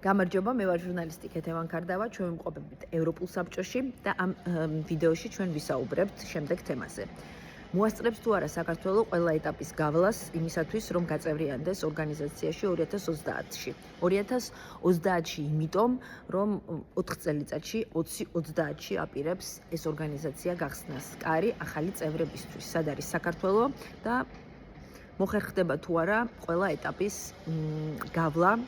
გამარჯობა, მე ვარ ჟურნალისტი ქეთევან ქარდავა, ჩვენ ვიმყოფებით ევროპულ საბჭოში და ამ ვიდეოში ჩვენ ვისაუბრებთ შემდეგ თემაზე. მოასწრებს თუ არა საქართველოს ყველა ეტაპის გავლას იმისათვის, რომ გაწევრიანდეს ორგანიზაციაში 2030-ში. 2030-ში იმიტომ, რომ 4 წელიწადში 2030-ში აპირებს ეს ორგანიზაცია გახსნას კარი ახალი წევრებისთვის. სად არის საქართველო და მოხერხდება თუ არა ყველა ეტაპის გავლა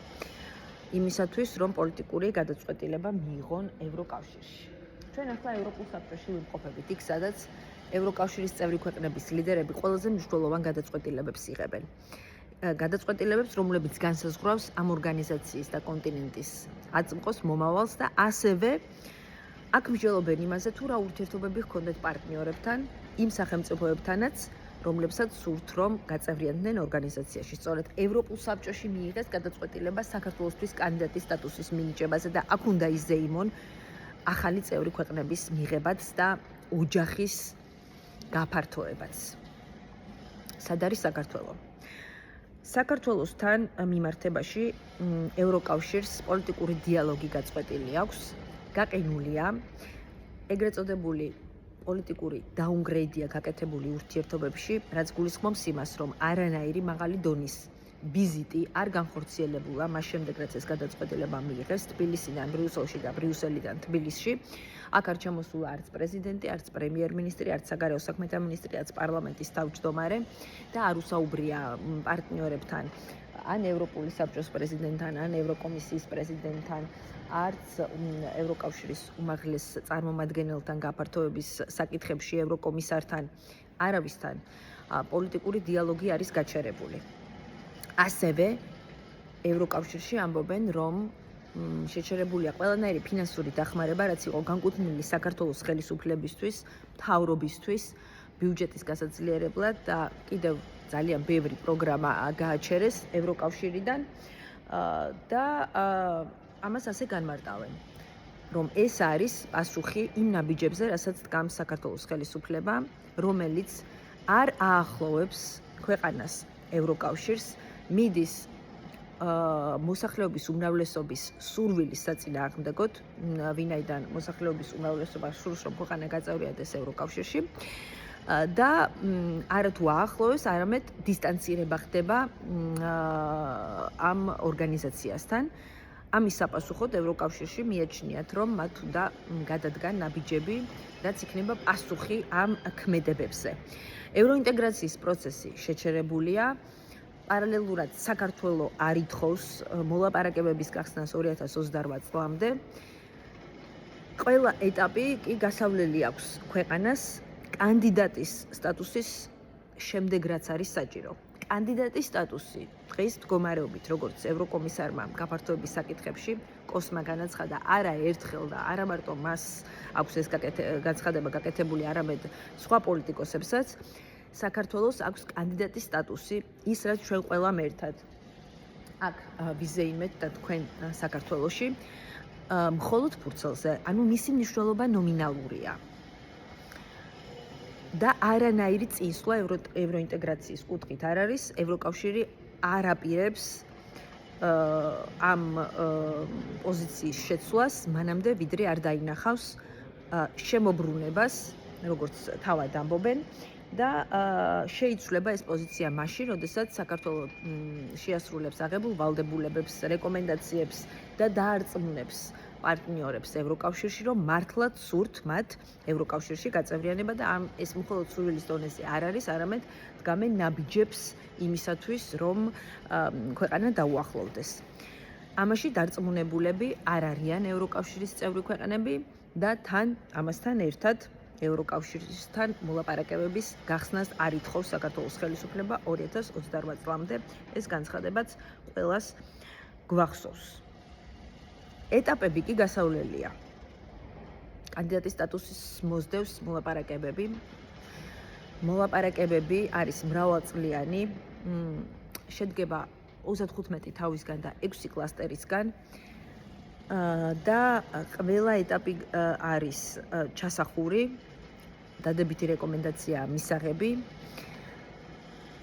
იმისათვის, რომ პოლიტიკური გადაწყვეტილება მიიღონ ევროკავშირში. ჩვენ ახლა ევროპულ საბჭოში ვიმყოფებით იქ, სადაც ევროკავშირის წევრი ქვეყნების ლიდერები ყველაზე მნიშვნელოვან გადაწყვეტილებებს იღებენ. გადაწყვეტილებებს, რომლებიც განსაზღვრავს ამ ორგანიზაციის და კონტინენტის აწმყოს მომავალს და ასევე აქ მსჯელობენ იმაზე, თუ რა ურთიერთობები ჰქონდეთ პარტნიორებთან, იმ სახელმწიფოებთანაც, რომლებსაც სურთ რომ გაწევრიანდნენ ორგანიზაციაში. სწორედ ევროპულ საბჭოში მიიღეს გადაწყვეტილება საქართველოსთვის კანდიდატის სტატუსის მინიჭებაზე და აქ უნდა იზეიმონ ახალი წევრი ქვეყნების მიღებაც და ოჯახის გაფართოებაც. სად არის საქართველო? საქართველოსთან მიმართებაში ევროკავშირს პოლიტიკური დიალოგი გაწყვეტილი აქვს, გაყინულია ეგრეთ წოდებული პოლიტიკური დაუნგრეიდია გაკეთებული ურთიერთობებში, რაც გულისხმობს იმას, რომ არანაირი მაღალი დონის ვიზიტი არ განხორციელებულა მას შემდეგ, რაც ეს გადაწყვეტილება მიიღეს თბილისიდან ბრიუსელში და ბრიუსელიდან თბილისში. აქ არ ჩამოსულა არც პრეზიდენტი, არც პრემიერ-მინისტრი, არც საგარეო საქმეთა მინისტრი, არც პარლამენტის თავმჯდომარე და არ უსაუბრია პარტნიორებთან, ან ევროპული საბჭოს პრეზიდენტთან, ან ევროკომისიის პრეზიდენტთან, არც ევროკავშირის უმაღლეს წარმომადგენელთან გაფართოების საკითხებში ევროკომისართან, არავისთან პოლიტიკური დიალოგი არის გაჩერებული. ასევე ევროკავშირში ამბობენ, რომ შეჩერებულია ყველანაირი ფინანსური დახმარება, რაც იყო განკუთვნილი საქართველოს ხელისუფლებისთვის, მთავრობისთვის, ბიუჯეტის გასაძლიერებლად და კიდევ ძალიან ბევრი პროგრამა გააჩერეს ევროკავშირიდან და ამას ასე განმარტავენ, რომ ეს არის პასუხი იმ ნაბიჯებზე, რასაც დგამს საქართველოს ხელისუფლება, რომელიც არ აახლოვებს ქვეყანას ევროკავშირს, მიდის მოსახლეობის უმრავლესობის სურვილის საწინააღმდეგოდ, ვინაიდან მოსახლეობის უმრავლესობა სურს, რომ ქვეყანა გაწევრიანდეს ევროკავშირში და არა თუ აახლოვებს, არამედ დისტანცირება ხდება ამ ორგანიზაციასთან. ამის საპასუხოდ ევროკავშირში მიაჩნიათ, რომ მათ უნდა გადადგან ნაბიჯები, რაც იქნება პასუხი ამ ქმედებებზე. ევროინტეგრაციის პროცესი შეჩერებულია. პარალელურად საქართველოს არ ითხოვს მოლაპარაკებების გახსნას 2028 წლამდე. ყველა ეტაპი კი გასავლელი აქვს ქვეყანას კანდიდატის სტატუსის შემდეგ, რაც არის საჭირო. კანდიდატის სტატუსი დღის მდგომარეობით, როგორც ევროკომისარმა გაფართოების საკითხებში კოსმა განაცხადა, არა ერთხელ და არა მარტო მას აქვს ეს განცხადება გაკეთებული, არამედ სხვა პოლიტიკოსებსაც, საქართველოს აქვს კანდიდატის სტატუსი, ის რაც ჩვენ ყველამ ერთად აქ ვიზეიმეთ და თქვენ საქართველოში, მხოლოდ ფურცელზე, ანუ მისი მნიშვნელობა ნომინალურია. და არანაირი წინსვლა ევროინტეგრაციის კუთხით არ არის, ევროკავშირი არ აპირებს ამ პოზიციის შეცვლას, მანამდე ვიდრე არ დაინახავს შემოbrunებას, როგორც თავად ამბობენ და შეიცვლება ეს პოზიცია მაშინ, როდესაც საქართველოს შეასრულებს აღებულ ვალდებულებებს, რეკომენდაციებს და დაარწმუნებს პარტნიორებს ევროკავშირში, რომ მართლაც სურთ მათ ევროკავშირში გაწევრიანება და ეს მხოლოდ სურვილის დონეზე არ არის, არამედ დგამენ ნაბიჯებს იმისათვის, რომ ქვეყანა დაუახლოვდეს. ამაში დარწმუნებულები არ არიან ევროკავშირის წევრი ქვეყნები და ამასთან ერთად ევროკავშირისთან მოლაპარაკებების გახსნას არ ითხოვს საქართველოს ხელისუფლება 2028 წლამდე. ეს განცხადებაც ყველას გვახსოვს. ეტაპები კი გასავლელია. კანდიდატის სტატუსის მოსდევს მოლაპარაკებები. მოლაპარაკებები არის მრავალწლიანი, შედგება 35 თავისგან და 6 კლასტერისგან და ყველა ეტაპი არის ჩასახური, დადებითი რეკომენდაცია მისაღები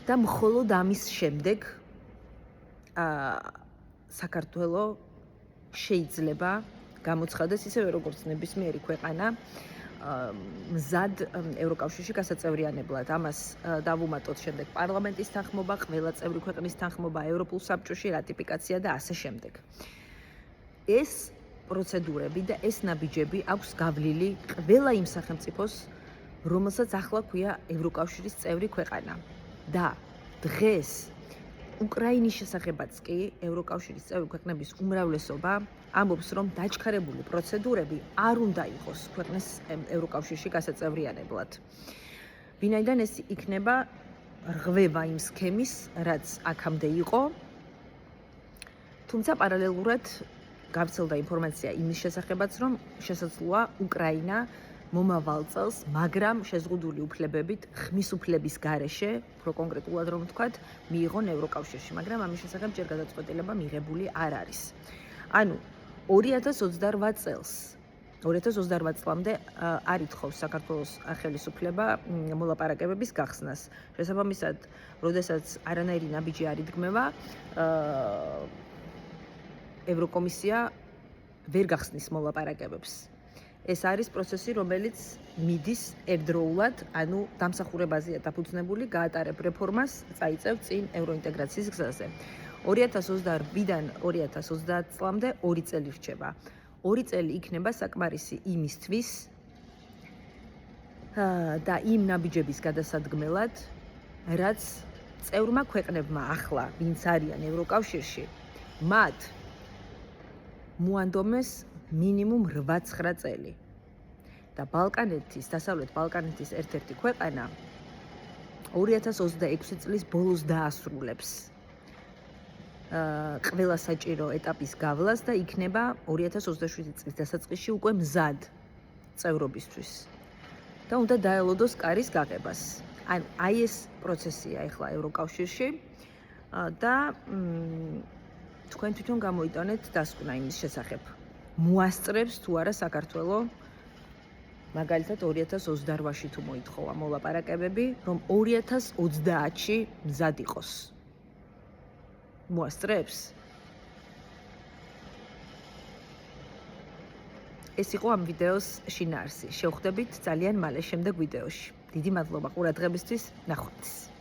და მხოლოდ ამის შემდეგ საქართველოს შეიძლება გამოცხადდეს ისევე როგორც ნებისმიერი ქვეყანა მზად ევროკავშირში გასაწევრიანებლად. ამას დავუმატოთ შემდეგ პარლამენტის თანხმობა, ყველა წევრი ქვეყნის თანხმობა, ევროპულ საბჭოში რატიფიკაცია და ასე შემდეგ. ეს პროცედურები და ეს ნაბიჯები აქვს გავლილი ყველა იმ სახელმწიფოს, რომელსაც ახლა ქვია ევროკავშირის წევრი ქვეყანა. და დღეს უკრაინის შესახებაც კი ევროკავშირის წევრი ქვეყნების უმრავლესობა ამბობს, რომ დაჩქარებული პროცედურები არ უნდა იყოს ქვეყნის ევროკავშირში გასაწევრიანებლად. ვინაიდან ეს იქნება რღვევა იმ სქემის, რაც აქამდე იყო, თუმცა პარალელურად გავრცელდა ინფორმაცია იმის შესახებაც, რომ შესაძლოა უკრაინა მომავალ წელს, მაგრამ შეზღუდული უფლებებით, ხმის უფლების გარეშე, უფრო კონკრეტულად რომ ვთქვათ, მიიღონ ევროკავშირში, მაგრამ ამის შესახებ ჯერ გადაწყვეტილება მიღებული არ არის. ანუ 2028 წელს 2028 წლამდე არ ითხოვს საქართველოს ხელისუფლება მოლაპარაკებების გახსნას. შესაბამისად, როდესაც არანაირი ნაბიჯი არ იდგმება, ევროკომისია ვერ გახსნის მოლაპარაკებებს. ეს არის პროცესი, რომელიც მიდის ერთდროულად, ანუ დამსახურებაზეა დაფუძნებული, გაატარებ რეფორმას, წაიწევ წინ ევროინტეგრაციის გზაზე. 2028-დან 2030 წლამდე 2 წელი რჩება. 2 წელი იქნება საკმარისი იმისთვის და იმ ნაბიჯების გადასადგმელად, რაც წევრმა ქვეყნებმა ახლა, ვინც არიან ევროკავშირში, მათ მოანდომეს მინიმუმ 8-9 წელი. და ბალკანეთის, დასავლეთ ბალკანეთის ერთ-ერთი ქვეყანა 2026 წლის ბოლოს დაასრულებს ყველა საჭირო ეტაპის გავლას და იქნება 2027 წლის დასაწყისში უკვე მზად წევრობისთვის. და უნდა დაელოდოს კარის გაღებას. ანუ აი ეს პროცესია ახლა ევროკავშირში და თქვენ თვითონ გამოიტანეთ დასკვნა იმის შესახებ. მოასწრებს თუ არა საქართველო მაგალითად 2028-ში თუ მოითხოვა მოლაპარაკებები, რომ 2030-ში მზად იყოს. მოასწრებს? ეს იყო ამ ვიდეოს შინაარსი. შევხვდებით ძალიან მალე შემდეგ ვიდეოში. დიდი მადლობა ყურადღებისთვის, ნახვამდის.